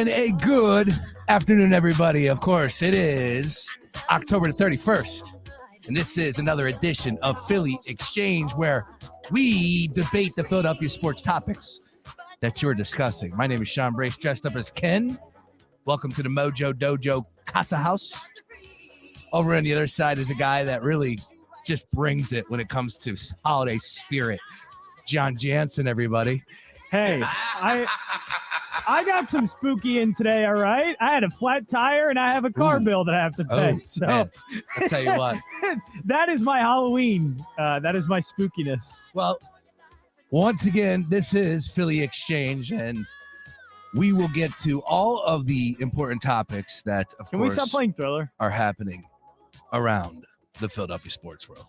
And a good afternoon, everybody. Of course, it is October the 31st. And this is another edition of Philly Exchange, where we debate the Philadelphia sports topics that you're discussing. My name is Sean Brace, dressed up as Ken. Welcome to the Mojo Dojo Casa House. Over on the other side is a guy that really just brings it when it comes to holiday spirit. John Jansen, everybody. Hey, I got some spooky in today, all right? I had a flat tire and I have a car bill that I have to pay. So man. I'll tell you what. That is my Halloween. That is my spookiness. Well, once again, this is Philly Exchange, and we will get to all of the important topics that, of Can course, we stop playing Thriller? Are happening around the Philadelphia sports world.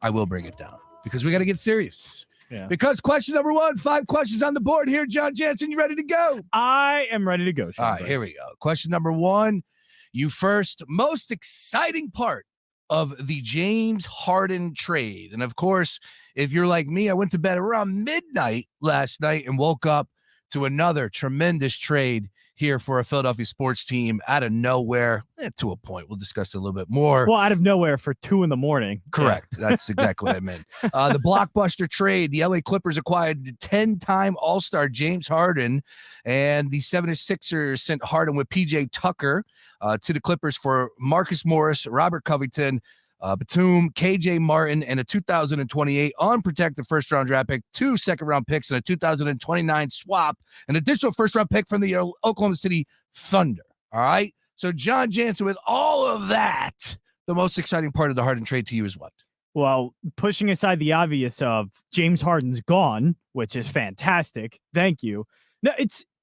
I will bring it down because we got to get serious. Yeah. Because question number one, 5 questions on the board here. John Jansen, you ready to go? I am ready to go. All right, here we go. Question number one, you first. Most exciting part of the James Harden trade. And of course, if you're like me, I went to bed around midnight last night and woke up to another tremendous trade here for a Philadelphia sports team out of nowhere, to a point. We'll discuss it a little bit more. Well, out of nowhere for 2 a.m. Correct. Yeah. That's exactly what I meant. The blockbuster trade, the LA Clippers acquired 10-time All-Star James Harden, and the 76ers sent Harden with PJ Tucker to the Clippers for Marcus Morris, Robert Covington, Batum, KJ Martin, and a 2028 unprotected first-round draft pick, 2 second-round picks, and a 2029 swap, an additional first-round pick from the Oklahoma City Thunder. All right? So, John Jansen, with all of that, the most exciting part of the Harden trade to you is what? Well, pushing aside the obvious of James Harden's gone, which is fantastic. Thank you. No,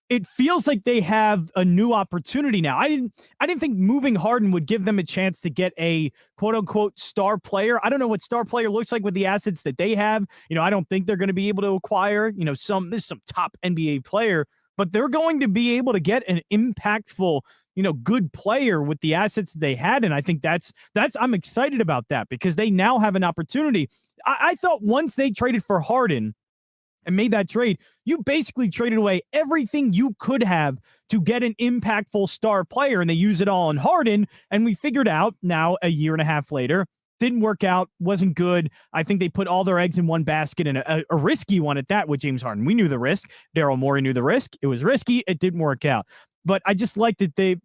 it feels like they have a new opportunity now. I didn't think moving Harden would give them a chance to get a quote unquote star player. I don't know what star player looks like with the assets that they have. I don't think they're going to be able to acquire, some top NBA player, but they're going to be able to get an impactful, good player with the assets that they had. And I think I'm excited about that because they now have an opportunity. I thought once they traded for Harden and made that trade, you basically traded away everything you could have to get an impactful star player, and they use it all on Harden, and we figured out now a year and a half later, didn't work out, wasn't good. I think they put all their eggs in one basket, and a risky one at that with James Harden. We knew the risk. Daryl Morey knew the risk. It was risky. It didn't work out. But I just like that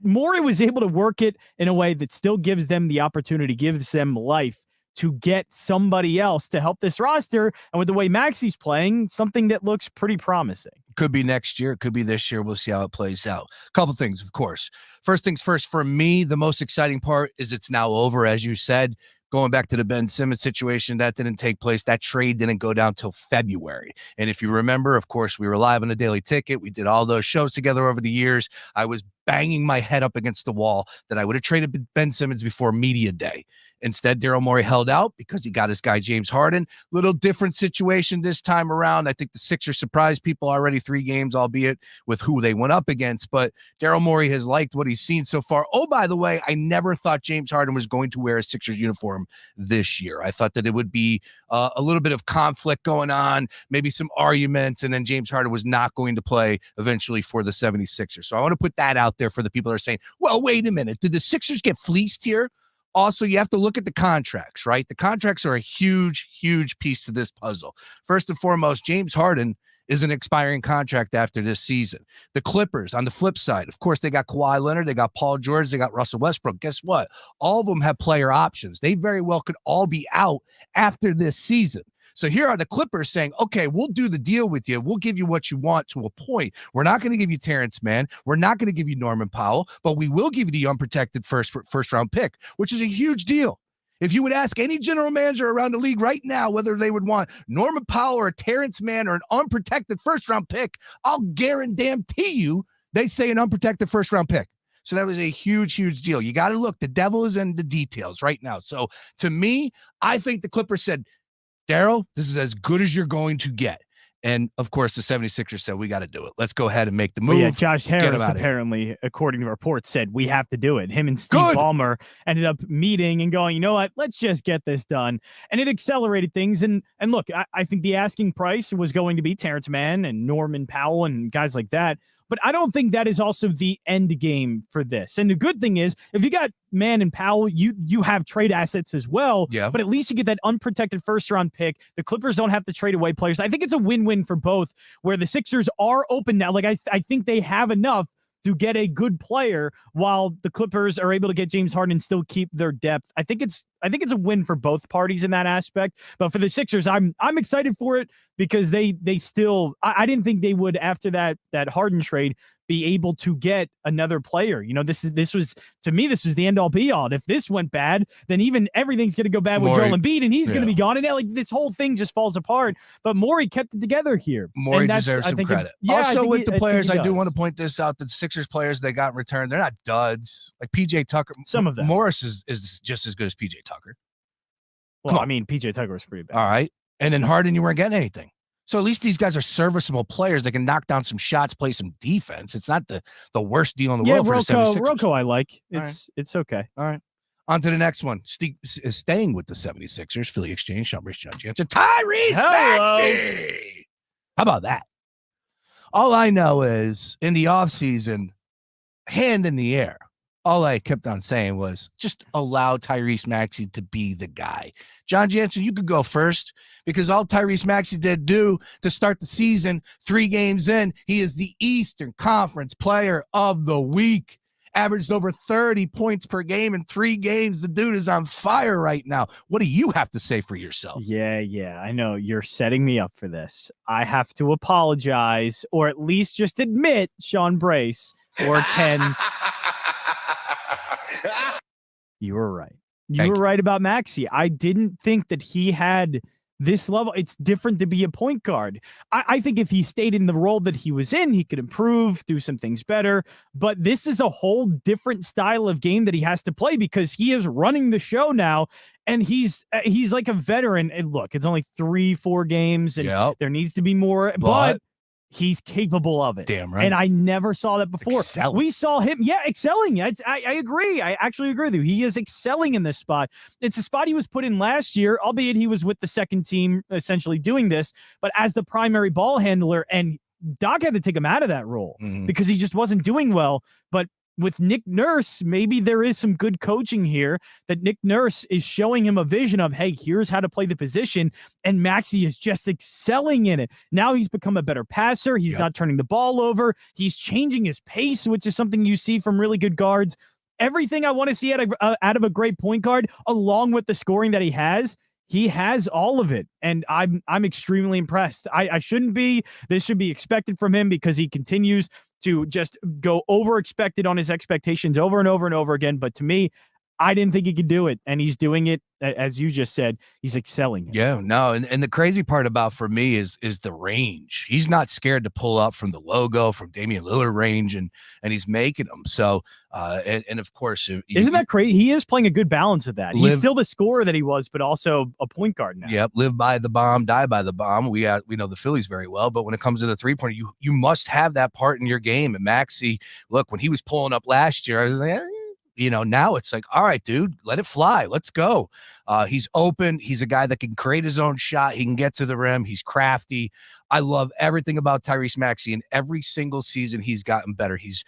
Morey was able to work it in a way that still gives them the opportunity, gives them life to get somebody else to help this roster. And with the way Maxey's playing, something that looks pretty promising. Could be next year. It could be this year. We'll see how it plays out. A couple things, of course. First things first, for me, the most exciting part is it's now over, as you said. Going back to the Ben Simmons situation, that didn't take place. That trade didn't go down till February. And if you remember, of course, we were live on the Daily Ticket. We did all those shows together over the years. I was banging my head up against the wall that I would have traded Ben Simmons before media day. Instead, Daryl Morey held out because he got his guy James Harden. Little different situation this time around. I think the Sixers surprised people already 3 games, albeit with who they went up against. But Daryl Morey has liked what he's seen so far. Oh, by the way, I never thought James Harden was going to wear a Sixers uniform this year. I thought that it would be a little bit of conflict going on, maybe some arguments, and then James Harden was not going to play eventually for the 76ers. So I want to put that out there for the people that are saying, well, wait a minute, did the Sixers get fleeced here? Also, you have to look at the contracts, right? The contracts are a huge, huge piece to this puzzle. First and foremost, James Harden is an expiring contract after this season. The Clippers, on the flip side, of course, they got Kawhi Leonard, they got Paul George, they got Russell Westbrook. Guess what? All of them have player options. They very well could all be out after this season. So here are the Clippers saying, okay, we'll do the deal with you. We'll give you what you want to a point. We're not going to give you Terrence Mann. We're not going to give you Norman Powell, but we will give you the unprotected first round pick, which is a huge deal. If you would ask any general manager around the league right now whether they would want Norman Powell or Terrence Mann or an unprotected first-round pick, I'll guarantee you they say an unprotected first-round pick. So that was a huge, huge deal. You got to look. The devil is in the details right now. So to me, I think the Clippers said, Daryl, this is as good as you're going to get. And, of course, the 76ers said, we got to do it. Let's go ahead and make the move. But yeah, Josh Harris apparently, according to reports, said we have to do it. Him and Steve Ballmer ended up meeting and going, you know what, let's just get this done. And it accelerated things. And look, I think the asking price was going to be Terrence Mann and Norman Powell and guys like that. but I don't think that is also the end game for this. And the good thing is, if you got Mann and Powell, you have trade assets as well, Yeah. but at least you get that unprotected first-round pick. The Clippers don't have to trade away players. I think it's a win-win for both, where the Sixers are open now. Like, I think they have enough to get a good player while the Clippers are able to get James Harden and still keep their depth. I think it's a win for both parties in that aspect. But for the Sixers, I'm excited for it because they still I didn't think they would, after that Harden trade, be able to get another player. This was to me, this was the end all be all. And if this went bad, then even everything's going to go bad with Joel Embiid, and he's going to be gone. And like this whole thing just falls apart. But Morey kept it together here. Morey deserves some credit. Also, with the players, I do want to point this out: that the Sixers players they got in return, they're not duds. Like PJ Tucker, some of them. Morris is just as good as PJ Tucker. Well, I mean, PJ Tucker was pretty bad. All right, and then Harden, you weren't getting anything. So at least these guys are serviceable players. They can knock down some shots, play some defense. It's not the worst deal in the world for the 76ers. Rocco, I like. It's okay. All right. On to the next one. Staying with the 76ers, Philly Exchange, Sean Brice, John Jansen, Tyrese Maxey. How about that? All I know is in the offseason, hand in the air, all I kept on saying was just allow Tyrese Maxey to be the guy. John Jansen, you could go first because all Tyrese Maxey did do to start the season, 3 games in, he is the Eastern Conference Player of the Week. Averaged over 30 points per game in 3 games. The dude is on fire right now. What do you have to say for yourself? Yeah. I know you're setting me up for this. I have to apologize, or at least just admit, Sean Brice or Ken. You were right. You were right about Maxey. I didn't think that he had this level. It's different to be a point guard. I think if he stayed in the role that he was in, he could improve, do some things better. But this is a whole different style of game that he has to play because he is running the show now. And he's like a veteran. And look, it's only 3-4 games, and there needs to be more. But he's capable of it. Damn right. And I never saw that before. Excelling. We saw him, excelling. I agree. I actually agree with you. He is excelling in this spot. It's a spot he was put in last year, albeit he was with the second team essentially doing this, but as the primary ball handler, and Doc had to take him out of that role because he just wasn't doing well. But with Nick Nurse, maybe there is some good coaching here that Nick Nurse is showing him a vision of, hey, here's how to play the position. And Maxey is just excelling in it. Now he's become a better passer. He's not turning the ball over. He's changing his pace, which is something you see from really good guards. Everything I want to see out of a great point guard, along with the scoring that he has all of it. And I'm extremely impressed. I shouldn't be. This should be expected from him because he continues to just go over expected on his expectations over and over and over again. But to me, I didn't think he could do it. And he's doing it, as you just said, he's excelling. Yeah, no. And the crazy part about for me is the range. He's not scared to pull up from the logo, from Damian Lillard range, and he's making them. So, and of course, isn't that crazy? He is playing a good balance of that. He's still the scorer that he was, but also a point guard now. Yep. Live by the bomb, die by the bomb. We know the Phillies very well, but when it comes to the 3-pointer, you must have that part in your game. And Maxey, look, when he was pulling up last year, I was like, now it's like, all right, dude, let it fly. Let's go. He's open. He's a guy that can create his own shot. He can get to the rim. He's crafty. I love everything about Tyrese Maxey, and every single season he's gotten better. He's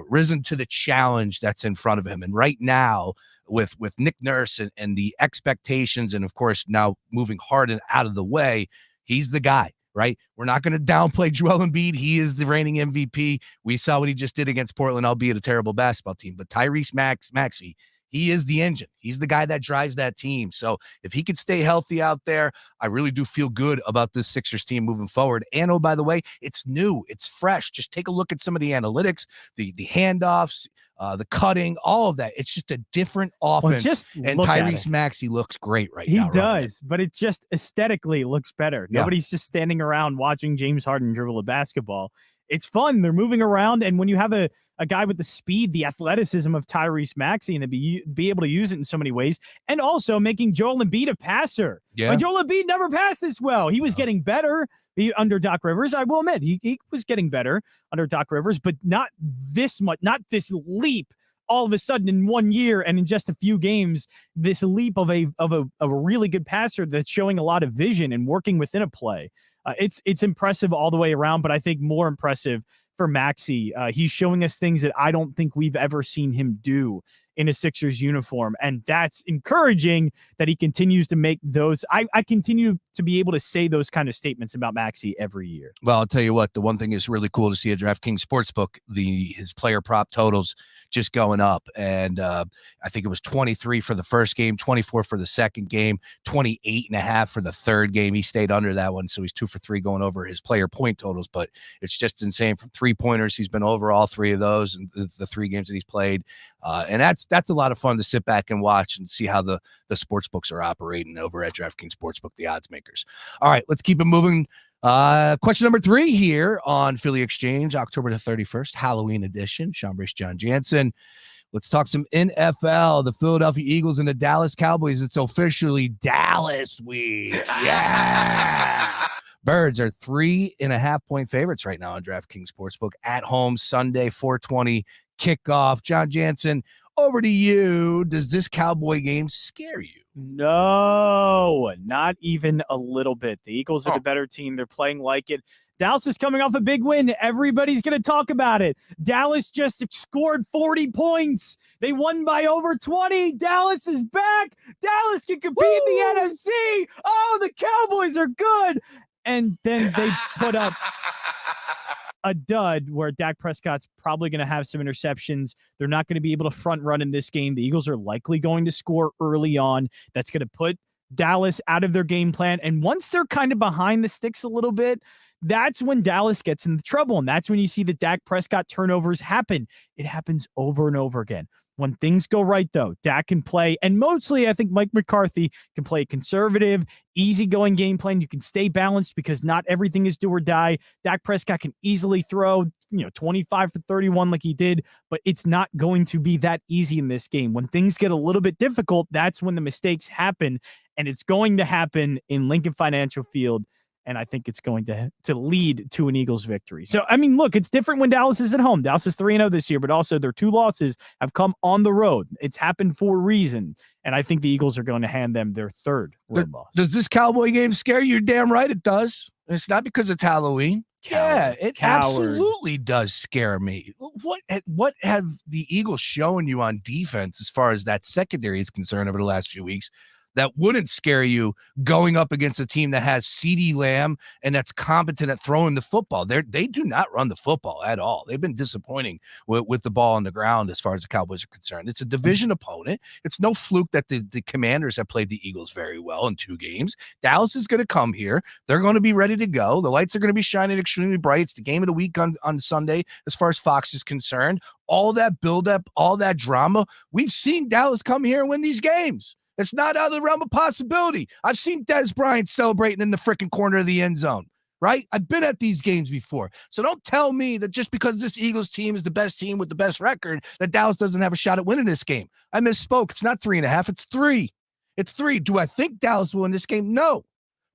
risen to the challenge that's in front of him. And right now with Nick Nurse and the expectations, and of course now moving Harden out of the way, he's the guy. Right? We're not going to downplay Joel Embiid. He is the reigning MVP. We saw what he just did against Portland, albeit a terrible basketball team. But Tyrese Maxey, he is the engine. He's the guy that drives that team. So if he could stay healthy out there, I really do feel good about this Sixers team moving forward. And, oh, by the way, it's new. It's fresh. Just take a look at some of the analytics, the handoffs, the cutting, all of that. It's just a different offense. And Tyrese Maxey looks great right now. He does, but it just aesthetically looks better. Yeah. Nobody's just standing around watching James Harden dribble a basketball. It's fun. They're moving around. And when you have a guy with the speed, the athleticism of Tyrese Maxey, and to be able to use it in so many ways, and also making Joel Embiid a passer. Yeah. Like Joel Embiid never passed this well. He was getting better under Doc Rivers. I will admit, he was getting better under Doc Rivers, but not this much, not this leap all of a sudden in 1 year and in just a few games, this leap of a really good passer that's showing a lot of vision and working within a play. It's impressive all the way around, but I think more impressive for Maxey. He's showing us things that I don't think we've ever seen him do in a Sixers uniform. And that's encouraging that he continues to make those. I continue to be able to say those kind of statements about Maxey every year. Well, I'll tell you what, the one thing is really cool to see at DraftKings Sportsbook, his player prop totals just going up. And I think it was 23 for the first game, 24 for the second game, 28.5 for the third game. He stayed under that one, so he's 2 for 3 going over his player point totals. But it's just insane. From 3-pointers, he's been over all 3 of those in the 3 games that he's played. And that's a lot of fun to sit back and watch and see how the sports books are operating over at DraftKings Sportsbook, the odds makers. All right, let's keep it moving. Question number 3 here on Philly Exchange, October the 31st, Halloween edition. Sean Brice, John Jansen. Let's talk some NFL. The Philadelphia Eagles and the Dallas Cowboys. It's officially Dallas week. Yeah. Birds are 3.5-point favorites right now on DraftKings Sportsbook at home Sunday, 4:20 kickoff. John Jansen, over to you. Does this Cowboy game scare you? No, not even a little bit. The Eagles are the better team. They're playing like it. Dallas is coming off a big win. Everybody's going to talk about it. Dallas just scored 40 points. They won by over 20. Dallas is back. Dallas can compete in the NFC. Oh, the Cowboys are good. And then they put up a dud where Dak Prescott's probably going to have some interceptions. They're not going to be able to front run in this game. The Eagles are likely going to score early on. That's going to put Dallas out of their game plan. And once they're kind of behind the sticks a little bit, that's when Dallas gets into trouble. And that's when you see the Dak Prescott turnovers happen. It happens over and over again. When things go right, though, Dak can play, and mostly I think Mike McCarthy can play a conservative, easygoing game plan. You can stay balanced because not everything is do or die. Dak Prescott can easily throw, 25 for 31 like he did, but it's not going to be that easy in this game. When things get a little bit difficult, that's when the mistakes happen, and it's going to happen in Lincoln Financial Field. And I think it's going to lead to an Eagles victory. So, I mean, look, it's different when Dallas is at home. Dallas is 3-0 this year, but also their 2 losses have come on the road. It's happened for a reason. And I think the Eagles are going to hand them their 3rd road loss. Does this Cowboy game scare you? You're damn right it does. It's not because it's Halloween. It absolutely does scare me. What have the Eagles shown you on defense as far as that secondary is concerned over the last few weeks that wouldn't scare you going up against a team that has CeeDee Lamb and that's competent at throwing the football? They do not run the football at all. They've been disappointing with the ball on the ground as far as the Cowboys are concerned. It's a division opponent. It's no fluke that the Commanders have played the Eagles very well in 2 games. Dallas is going to come here. They're going to be ready to go. The lights are going to be shining extremely bright. It's the game of the week on Sunday as far as Fox is concerned. All that buildup, all that drama. We've seen Dallas come here and win these games. It's not out of the realm of possibility. I've seen Dez Bryant celebrating in the freaking corner of the end zone, right? I've been at these games before. So don't tell me that just because this Eagles team is the best team with the best record, that Dallas doesn't have a shot at winning this game. I misspoke. It's not 3.5. It's 3. It's 3. Do I think Dallas will win this game? No.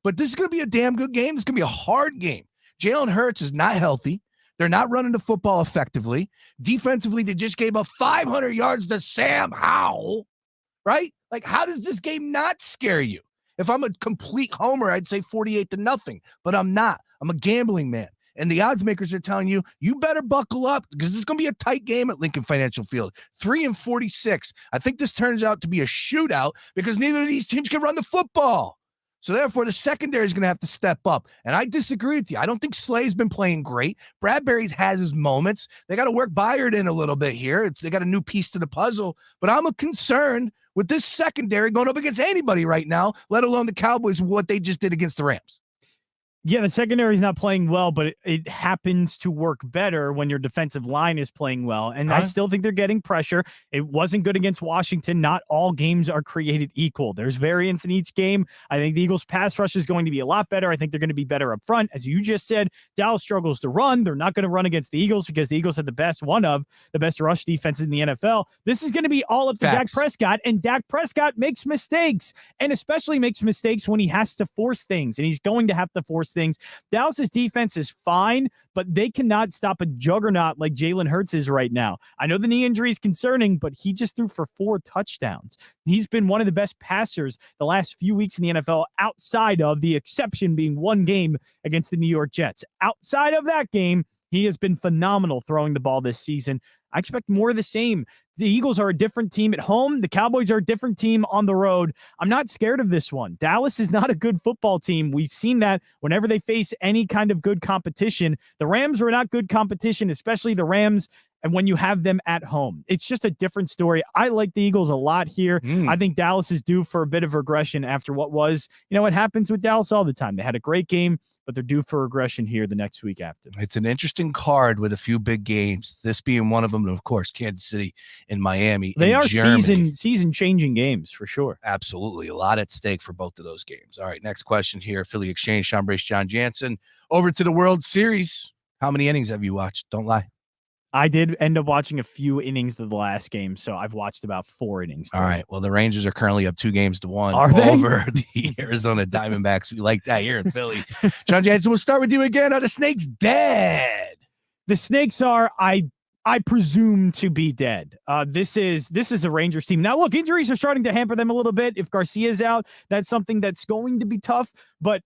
But this is going to be a damn good game. It's going to be a hard game. Jalen Hurts is not healthy. They're not running the football effectively. Defensively, they just gave up 500 yards to Sam Howell, right? Like, how does this game not scare you? If I'm a complete homer, I'd say 48-0, but I'm not. I'm a gambling man. And the odds makers are telling you, you better buckle up because this is going to be a tight game at Lincoln Financial Field. 3-46. I think this turns out to be a shootout because neither of these teams can run the football. So therefore, the secondary is going to have to step up. And I disagree with you. I don't think Slay's been playing great. Bradbury's has his moments. They got to work Byard in a little bit here. They got a new piece to the puzzle. But I'm concerned with this secondary going up against anybody right now, let alone the Cowboys, what they just did against the Rams. Yeah, the secondary is not playing well, but it happens to work better when your defensive line is playing well. And I still think they're getting pressure. It wasn't good against Washington. Not all games are created equal. There's variance in each game. I think the Eagles' pass rush is going to be a lot better. I think they're going to be better up front. As you just said, Dallas struggles to run. They're not going to run against the Eagles because the Eagles have one of the best rush defenses in the NFL. This is going to be all up to Dak Prescott, and Dak Prescott makes mistakes, and especially makes mistakes when he has to force things, and he's going to have to force things. Dallas's defense is fine, but they cannot stop a juggernaut like Jalen Hurts is right now. I know the knee injury is concerning, but he just threw for 4 touchdowns. He's been one of the best passers the last few weeks in the NFL, outside of the exception being one game against the New York Jets. Outside of that game, He has been phenomenal throwing the ball this season. I expect more of the same. The Eagles are a different team at home. The Cowboys are a different team on the road. I'm not scared of this one. Dallas is not a good football team. We've seen that whenever they face any kind of good competition. The Rams were not good competition, especially the Rams, and when you have them at home. It's just a different story. I like the Eagles a lot here. I think Dallas is due for a bit of regression after what was, it happens with Dallas all the time. They had a great game, but they're due for regression here the next week after. It's an interesting card with a few big games, this being one of them, and of course, Kansas City and Miami. They are season-changing games for sure. Absolutely. A lot at stake for both of those games. All right, next question here. Philly Exchange, Sean Brace, John Jansen. Over to the World Series. How many innings have you watched? Don't lie. I did end up watching a few innings of the last game, so I've watched about 4 innings. All right. Well, the Rangers are currently up 2-1 over the Arizona Diamondbacks. We like that here in Philly. John Jansen, we'll start with you again. Are the Snakes dead? The Snakes are, I presume, to be dead. This is a Rangers team. Now, look, injuries are starting to hamper them a little bit. If Garcia's out, that's something that's going to be tough, but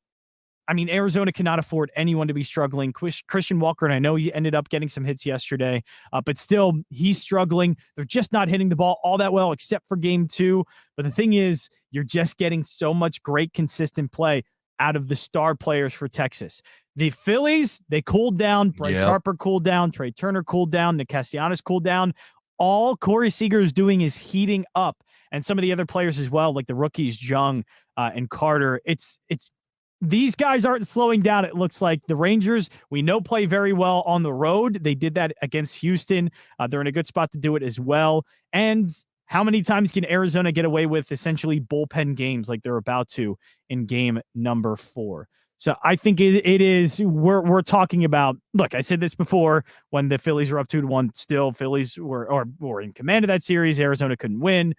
Arizona cannot afford anyone to be struggling. Christian Walker, and I know he ended up getting some hits yesterday, but still, he's struggling. They're just not hitting the ball all that well, except for game 2. But the thing is, you're just getting so much great, consistent play out of the star players for Texas. The Phillies, they cooled down. Bryce Harper cooled down. Trey Turner cooled down. Nick Castellanos cooled down. All Corey Seager is doing is heating up. And some of the other players as well, like the rookies, Jung and Carter. These guys aren't slowing down. It looks like the Rangers, we know, play very well on the road. They did that against Houston. They're in a good spot to do it as well. And how many times can Arizona get away with essentially bullpen games like they're about to in game number 4? So I think it is, we're talking about, look, I said this before when the Phillies were up 2-1, still Phillies were in command of that series. Arizona couldn't win.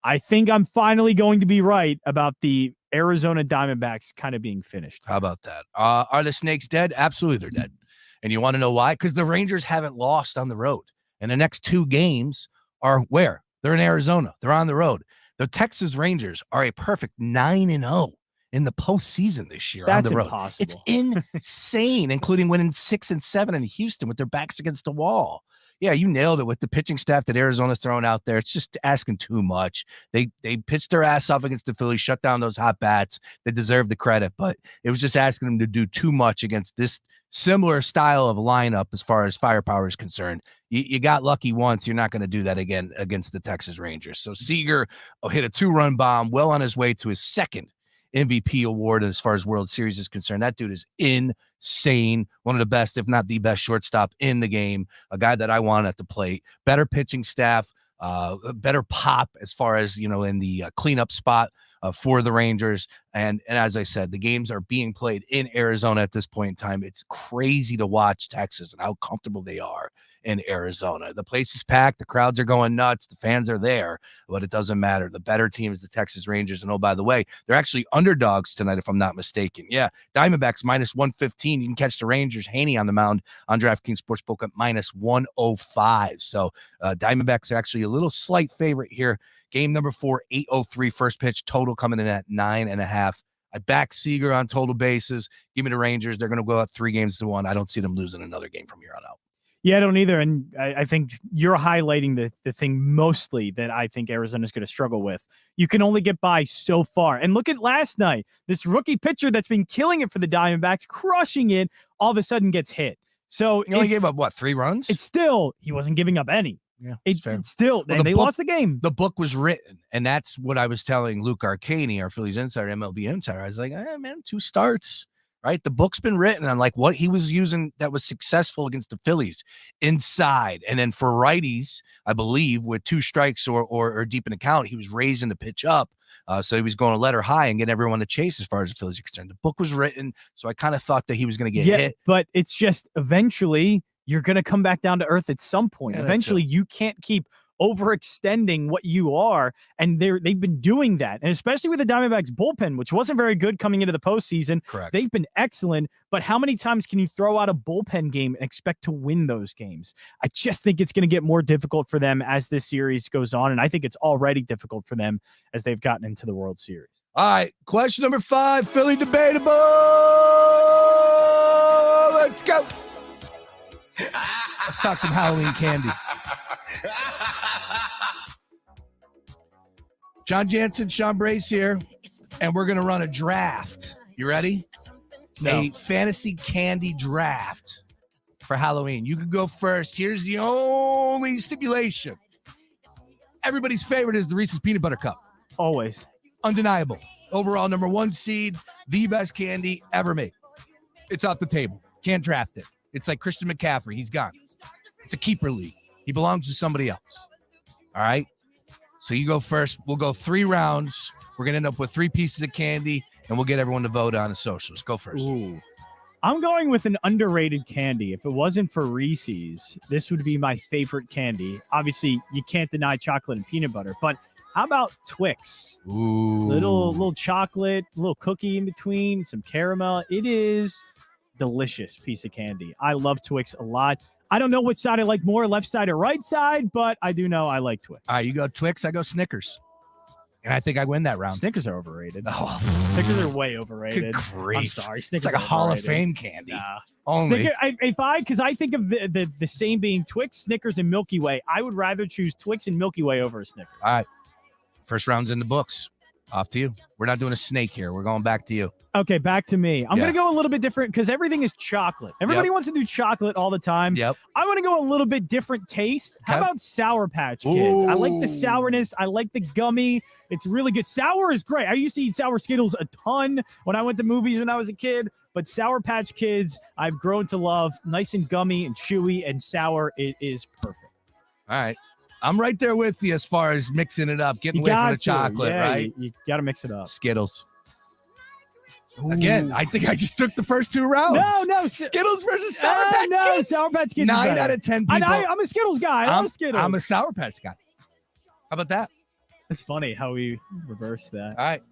I think I'm finally going to be right about the Arizona Diamondbacks kind of being finished. How about that? Are the Snakes dead? Absolutely, they're dead. And you want to know why? Because the Rangers haven't lost on the road. And the next 2 games are where? They're in Arizona. They're on the road. The Texas Rangers are a perfect 9-0 in the postseason this year. That's on the road. Impossible. It's insane, including winning 6-7 in Houston with their backs against the wall. Yeah, you nailed it with the pitching staff that Arizona's throwing out there. It's just asking too much. They pitched their ass off against the Phillies, shut down those hot bats. They deserve the credit, but it was just asking them to do too much against this similar style of lineup as far as firepower is concerned. You got lucky once. You're not going to do that again against the Texas Rangers. So Seager hit a 2-run bomb, well on his way to his second MVP award as far as World Series is concerned. That dude is insane. One of the best, if not the best shortstop in the game. A guy that I want at the plate. Better pitching staff, better pop as far as, in the cleanup spot for the Rangers. And as I said, the games are being played in Arizona at this point in time. It's crazy to watch Texas and how comfortable they are in Arizona. The place is packed. The crowds are going nuts. The fans are there, but it doesn't matter. The better team is the Texas Rangers. And oh, by the way, they're actually underdogs tonight, if I'm not mistaken. Yeah, Diamondbacks -115. You can catch the Rangers, Haney on the mound on DraftKings Sportsbook at -105. So Diamondbacks are actually a little slight favorite here. Game number 4, 8:03 first pitch, total coming in at 9.5. I back Seager on total bases. Give me the Rangers. They're going to go out 3-1. I don't see them losing another game from here on out. Yeah, I don't either. And I think you're highlighting the thing mostly that I think Arizona's going to struggle with. You can only get by so far. And look at last night. This rookie pitcher that's been killing it for the Diamondbacks, crushing it, all of a sudden gets hit. So he only gave up, 3 runs? It's still, he wasn't giving up any. Yeah, it's still, well, they lost the game. The book was written, and that's what I was telling Luke Arcani, our Phillies insider, MLB insider. I was like, man, 2 starts, right? The book's been written on like what he was using that was successful against the Phillies inside. And then for righties, I believe with 2 strikes or deep in the count, he was raising the pitch up. So he was going to let her high and get everyone to chase as far as the Phillies are concerned. The book was written, so I kind of thought that he was going to get hit. But it's just eventually you're going to come back down to earth at some point. Eventually, you can't keep overextending what you are, and they've been doing that. And especially with the Diamondbacks bullpen, which wasn't very good coming into the postseason. Correct. They've been excellent, but how many times can you throw out a bullpen game and expect to win those games? I just think it's going to get more difficult for them as this series goes on, and I think it's already difficult for them as they've gotten into the World Series. All right, question number 5, Philly debatable. Let's go. Let's talk some Halloween candy. John Jansen, Sean Brace here, and we're going to run a draft. You ready? No. A fantasy candy draft for Halloween. You can go first. Here's the only stipulation. Everybody's favorite is the Reese's Peanut Butter Cup. Always. Undeniable. Overall number 1 seed, the best candy ever made. It's off the table. Can't draft it. It's like Christian McCaffrey. He's gone. It's a keeper league. He belongs to somebody else. All right? So you go first. We'll go 3 rounds. We're going to end up with 3 pieces of candy, and we'll get everyone to vote on the socials. Go first. Ooh. I'm going with an underrated candy. If it wasn't for Reese's, this would be my favorite candy. Obviously, you can't deny chocolate and peanut butter, but how about Twix? Ooh. Little chocolate, little cookie in between, some caramel. It is delicious piece of candy. I love Twix a lot. I don't know which side I like more, left side or right side, but I do know I like Twix. All right, you go Twix, I go Snickers. And I think I win that round. Snickers are overrated. Oh, Snickers are way overrated. good grief. I'm sorry. Snickers It's like a are Hall of overrated. Fame candy. Nah. Only. Because I think of the same being Twix, Snickers, and Milky Way. I would rather choose Twix and Milky Way over a Snickers. All right. First round's in the books. Off to you. We're not doing a snake here. We're going back to you. Okay, back to me. I'm Yeah. going to go a little bit different because everything is chocolate. Everybody wants to do chocolate all the time. Yep. I want to go a little bit different taste. How Okay. about Sour Patch Kids? I like the Ooh. sourness. I like the gummy. It's really good. Sour is great. I used to eat sour Skittles a ton when I went to movies when I was a kid. But Sour Patch Kids, I've grown to love. Nice and gummy and chewy and sour. It is perfect. All right. I'm right there with you as far as mixing it up, getting away from the chocolate, right? You got to mix it up. Skittles. Again, I think I just took the first 2 rounds. No. Skittles versus Sour Patch no, Kids. Sour Patch Kids. 9 out of 10 people. I'm a Skittles guy. I love Skittles. I'm a Sour Patch guy. How about that? It's funny how we reverse that. All right.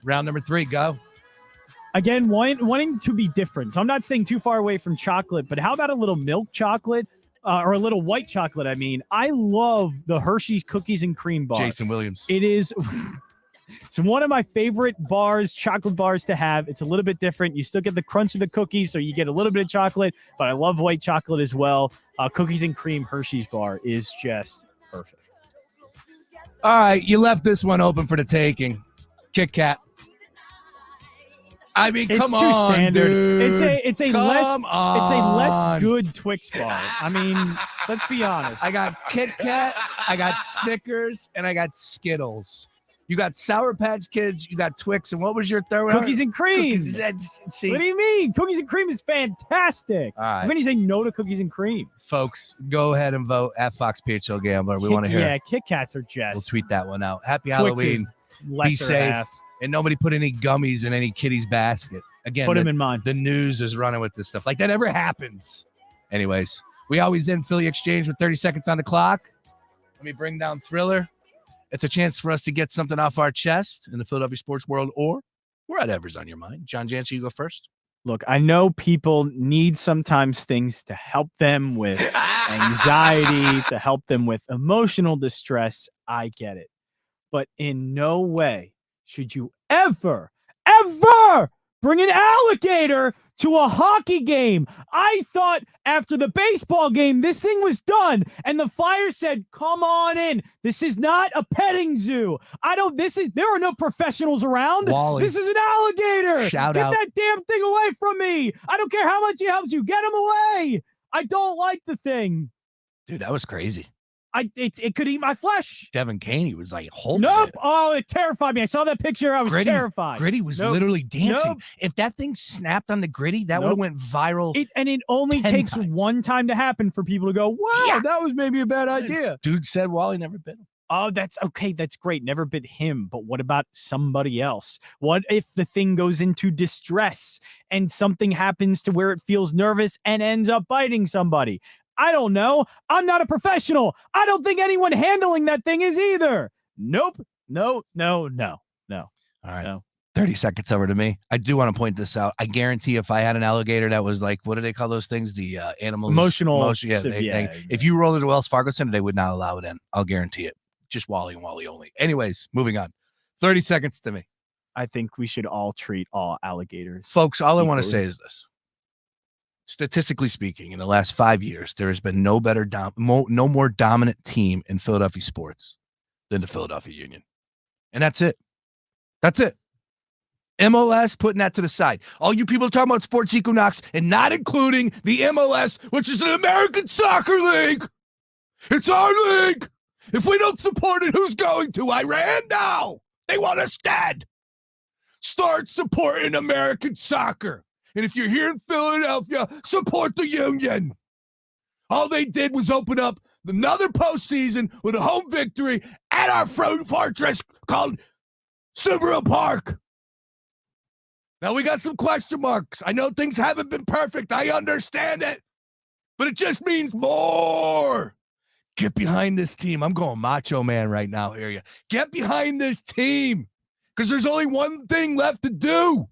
Round number 3, go. Again, wanting to be different. So I'm not staying too far away from chocolate, but how about a little milk chocolate or a little white chocolate? I mean, I love the Hershey's cookies and cream bar. Jason Williams. It is. It's one of my favorite bars, chocolate bars to have. It's a little bit different. You still get the crunch of the cookies, so you get a little bit of chocolate, but I love white chocolate as well. Cookies and cream Hershey's bar is just perfect. All right, you left this one open for the taking. Kit Kat. I mean, It's come too on, standard. dude. It's a Come less good Twix bar. I mean, let's be honest. I got Kit Kat, I got Snickers, and I got Skittles. You got Sour Patch Kids, you got Twix, and what was your third one? Cookies and cream. See, What do you mean? Cookies and cream is fantastic. all right, How can you say no to cookies and cream? folks, go ahead and vote at Fox PHL Gambler. We want to hear. Yeah, Kit Kats are just. We'll tweet that one out. Happy Twix is Halloween, lesser safe. half. and nobody put any gummies in any kitty's basket. Again, Put them in mine. the news is running with this stuff. Like that never happens. Anyways, we always end Philly Exchange with 30 seconds on the clock. Let me bring down Thriller. It's a chance for us to get something off our chest in the Philadelphia sports world or whatever's on your mind. John Jansen, you go first. Look, I know people need sometimes things to help them with anxiety, to help them with emotional distress. I get it. But in no way should you ever bring an alligator to a hockey game. I thought after the baseball game, this thing was done. And the Flyers said, come on in. This is not a petting zoo. There are no professionals around. Wally. This is an alligator. Shout Get out. that damn thing away from me. I don't care how much he helps you. Get him away. I don't like the thing. Dude, that was crazy. It could eat my flesh. Devin Caney was like holding Nope. it. Oh, it terrified me. I saw that picture. I was terrified. Gritty was Nope. literally dancing. Nope. If that thing snapped on the Gritty, that would have Nope. went viral. It only 10 takes times. one time to happen for people to go, wow, Yeah. that was maybe a bad idea. Dude said Wally never bit him. Oh, that's okay. That's great. Never bit him. But what about somebody else? What if the thing goes into distress and something happens to where it feels nervous and ends up biting somebody? I don't know. I'm not a professional. I don't think anyone handling that thing is either. Nope. No. All right. No. 30 seconds over to me. I do want to point this out. I guarantee if I had an alligator that was like, what do they call those things? The animals. Emotional. Yeah, if you rolled it to Wells Fargo Center, they would not allow it in. I'll guarantee it. Just Wally and Wally only. Anyways, moving on. 30 seconds to me. I think we should all treat all alligators. Folks, all I want to Equally. say is this. statistically speaking, in the last 5 years, there has been no more dominant team in Philadelphia sports than the Philadelphia Union. And that's it. That's it. MLS, putting that to the side. All you people talking about Sports Equinox and not including the MLS, which is an American soccer league. It's our league. If we don't support it, who's going to? Iran? No. They want us dead. Start supporting American soccer. And if you're here in Philadelphia, support the Union. All they did was open up another postseason with a home victory at our fortress called Subaru Park. Now, we got some question marks. I know things haven't been perfect. I understand it. But it just means more. Get behind this team. I'm going macho man right now, area. Get behind this team. Because there's only one thing left to do.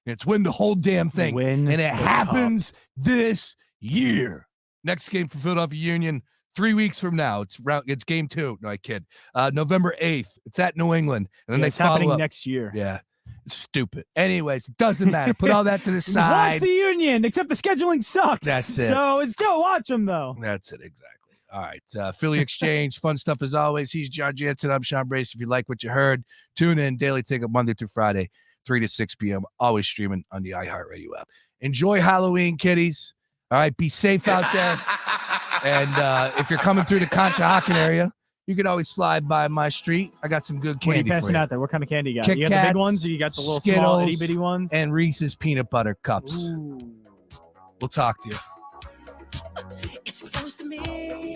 It's win the whole damn thing. And it happens this year. Next game for Philadelphia Union, 3 weeks from now. It's game 2. No, I kid. November 8th. It's at New England. And then it's happening next year. Yeah. It's stupid. Anyways, it doesn't matter. Put all that to the side. Watch the Union, except the scheduling sucks. That's it. So it's still watch them, though. That's it, exactly. All right. Philly Exchange, fun stuff as always. He's John Jansen. I'm Sean Brace. If you like what you heard, tune in. Daily Ticket Monday through Friday, 3 to 6 p.m. Always streaming on the iHeartRadio app. Enjoy Halloween, kiddies. All right. Be safe out there. And if you're coming through the Conshohocken area, you can always slide by my street. I got some good candy. What are you passing out there? What kind of candy you got? Kit You got the Kats, big ones, or you got the little Skittles, small itty bitty ones? And Reese's peanut butter cups. Ooh. We'll talk to you. It's close to me.